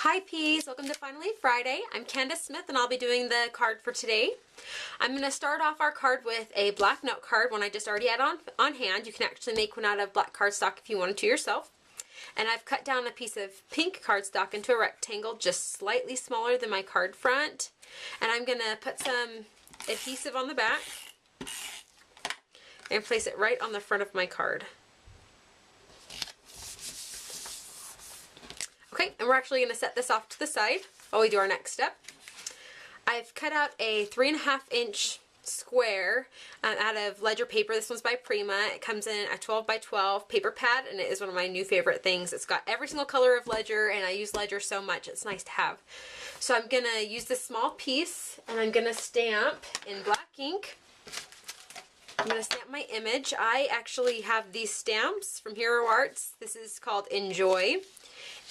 Hi Peas, welcome to Finally Friday. I'm Candace Smith and I'll be doing the card for today. I'm going to start off our card with a black note card, one I just already had on hand. You can actually make one out of black cardstock if you wanted to yourself. And I've cut down a piece of pink cardstock into a rectangle just slightly smaller than my card front. And I'm going to put some adhesive on the back and place it right on the front of my card. Okay, and we're actually going to set this off to the side while we do our next step. I've cut out a 3.5-inch square out of ledger paper. This one's by Prima. It comes in a 12 by 12 paper pad, and it is one of my new favorite things. It's got every single color of ledger, and I use ledger so much. It's nice to have. So I'm going to use this small piece, and I'm going to stamp in black ink. I'm going to stamp my image. I actually have these stamps from Hero Arts. This is called Enjoy.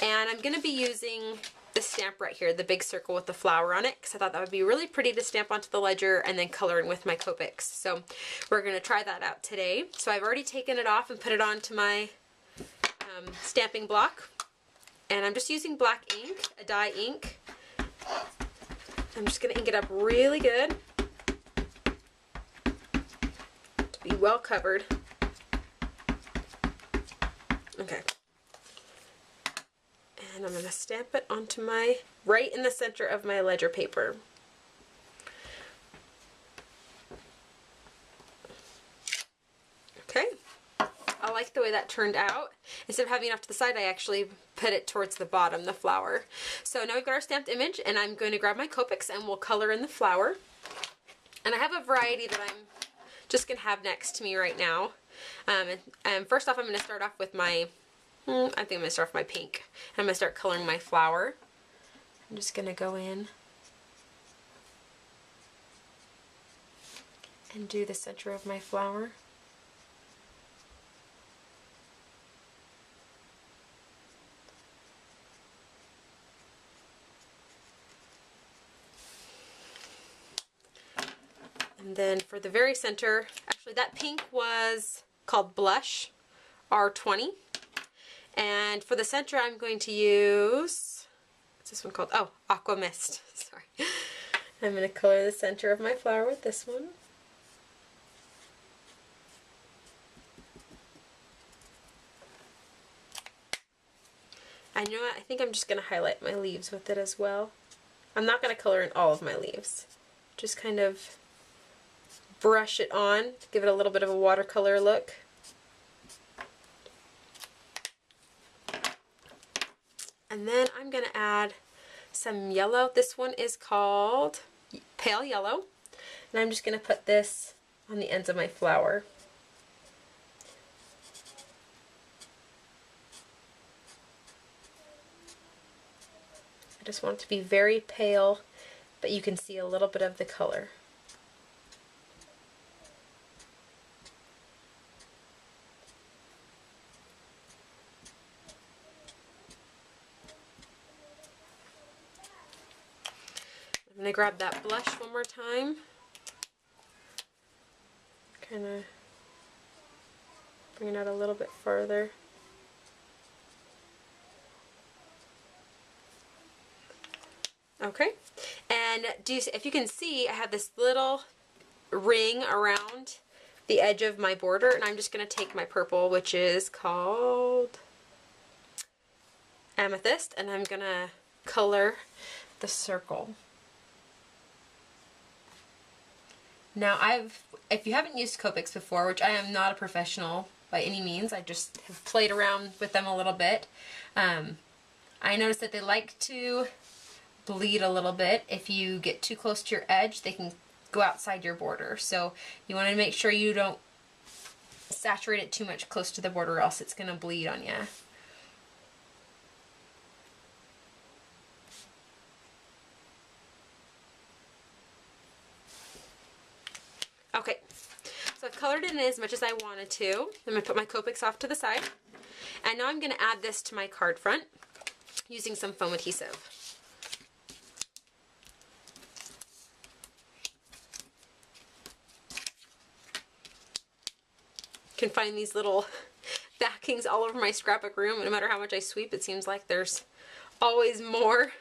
And I'm going to be using this stamp right here, the big circle with the flower on it, because I thought that would be really pretty to stamp onto the ledger and then color in with my Copics. So we're going to try that out today. So I've already taken it off and put it onto my stamping block. And I'm just using black ink, a dye ink. I'm just going to ink it up really good to be well covered. Okay. And I'm going to stamp it onto right in the center of my ledger paper. Okay, I like the way that turned out. Instead of having it off to the side, I actually put it towards the bottom, the flower. So now we've got our stamped image, and I'm going to grab my Copics and we'll color in the flower. And I have a variety that I'm just going to have next to me right now. And first off, I'm going to start off with my I think I'm going to start with my pink. I'm going to start coloring my flower. I'm just going to go in and do the center of my flower. And then for the very center, actually that pink was called Blush R20. And for the center, I'm going to use, what's this one called? Oh, Aqua Mist. Sorry. I'm going to color the center of my flower with this one. And you know what? I think I'm just going to highlight my leaves with it as well. I'm not going to color in all of my leaves. Just kind of brush it on, give it a little bit of a watercolor look. And then I'm going to add some yellow. This one is called Pale Yellow. And I'm just going to put this on the ends of my flower. I just want it to be very pale, but you can see a little bit of the color. I'm going to grab that blush one more time, kind of bring it out a little bit further. Okay, and if you can see, I have this little ring around the edge of my border, and I'm just going to take my purple, which is called Amethyst, and I'm going to color the circle. Now if you haven't used Copics before, which I am not a professional by any means, I just have played around with them a little bit, I noticed that they like to bleed a little bit. If you get too close to your edge, they can go outside your border. So you want to make sure you don't saturate it too much close to the border, or else it's going to bleed on you. Okay, so I've colored it in as much as I wanted to. I'm going to put my Copics off to the side. And now I'm going to add this to my card front using some foam adhesive. You can find these little backings all over my scrapbook room, and no matter how much I sweep, it seems like there's always more.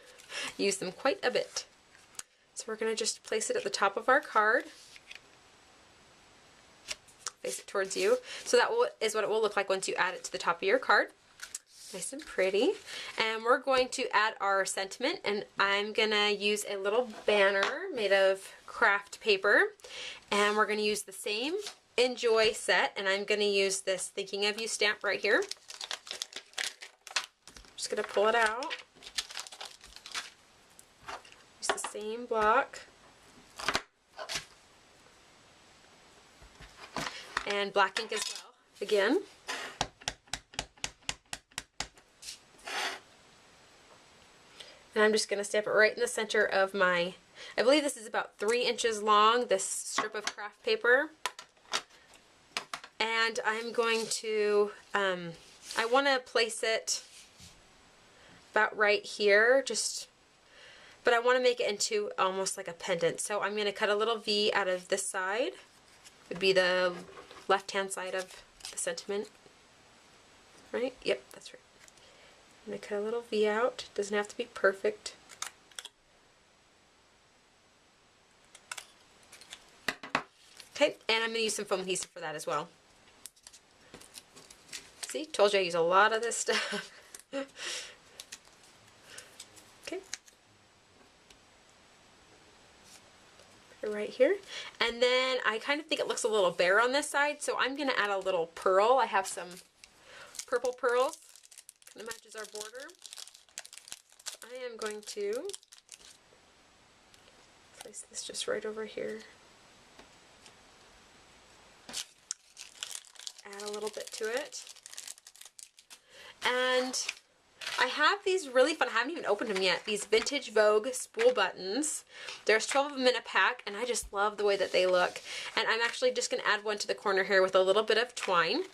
Use them quite a bit. So we're going to just place it at the top of our card. Face it towards you. So that is what it will look like once you add it to the top of your card. Nice and pretty. And we're going to add our sentiment, and I'm going to use a little banner made of craft paper. And we're going to use the same Enjoy set, and I'm going to use this Thinking of You stamp right here. Just going to pull it out. Use the same block. And black ink as well, again. And I'm just going to stamp it right in the center of my, I believe this is about 3 inches long, this strip of craft paper. And I'm going to, I want to place it about right here, but I want to make it into almost like a pendant. So I'm going to cut a little V out of this side. It would be the left-hand side of the sentiment. Right? Yep, that's right. I'm going to cut a little V out. It doesn't have to be perfect. Okay, and I'm going to use some foam adhesive for that as well. See, told you I use a lot of this stuff. Okay. Put it right here. And then I kind of think it looks a little bare on this side, so I'm going to add a little pearl. I have some purple pearls. Kind of matches our border. I am going to place this just right over here. Add a little bit to it. And I have these really fun, I haven't even opened them yet, these Vintage Vogue spool buttons. There's 12 of them in a pack, and I just love the way that they look. And I'm actually just going to add one to the corner here with a little bit of twine.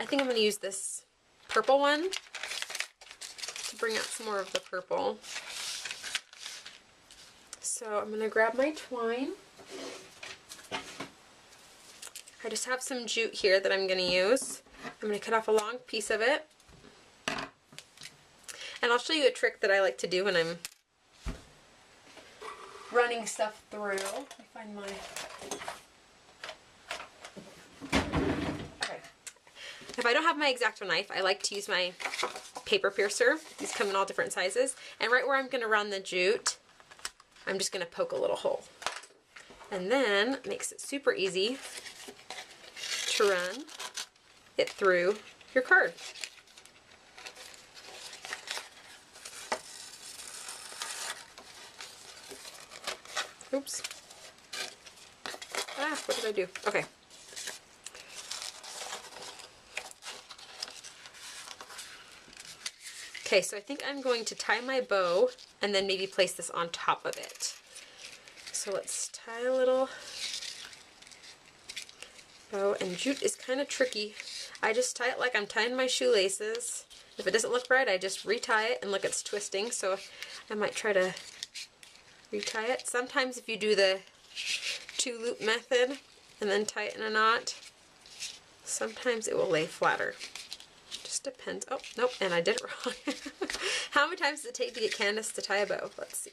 I think I'm going to use this purple one to bring out some more of the purple. So I'm going to grab my twine. I just have some jute here that I'm going to use. I'm going to cut off a long piece of it. And I'll show you a trick that I like to do when I'm running stuff through. Let me find my... Okay. If I don't have my X-Acto knife, I like to use my paper piercer. These come in all different sizes. And right where I'm going to run the jute, I'm just going to poke a little hole. And then it makes it super easy to run it through your card. Oops. Ah, what did I do? Okay. Okay, so I think I'm going to tie my bow and then maybe place this on top of it. So let's tie a little bow, and jute is kind of tricky. I just tie it like I'm tying my shoelaces. If it doesn't look right, I just retie it, and look, it's twisting, so I might try to retie it. Sometimes if you do the 2-loop method and then tie it in a knot, sometimes it will lay flatter. Just depends. Oh, nope, and I did it wrong. How many times does it take to get Candace to tie a bow? Let's see.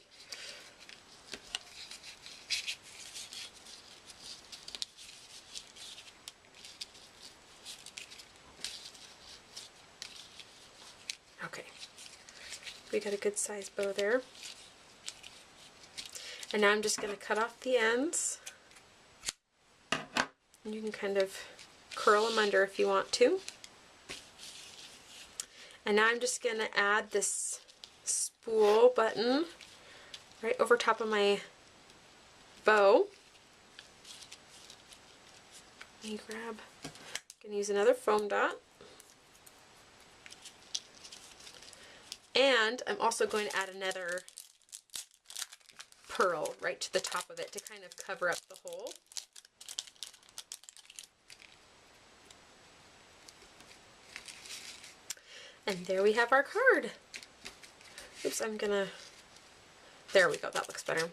Okay, we got a good sized bow there. And now I'm just going to cut off the ends. And you can kind of curl them under if you want to. And now I'm just going to add this spool button right over top of my bow. Let me grab, I'm going to use another foam dot. And I'm also going to add another pearl right to the top of it to kind of cover up the hole. And there we have our card. Oops, I'm gonna, there we go, that looks better.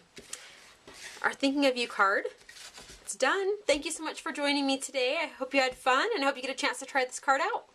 Our Thinking of You card, it's done. Thank you so much for joining me today. I hope you had fun, and I hope you get a chance to try this card out.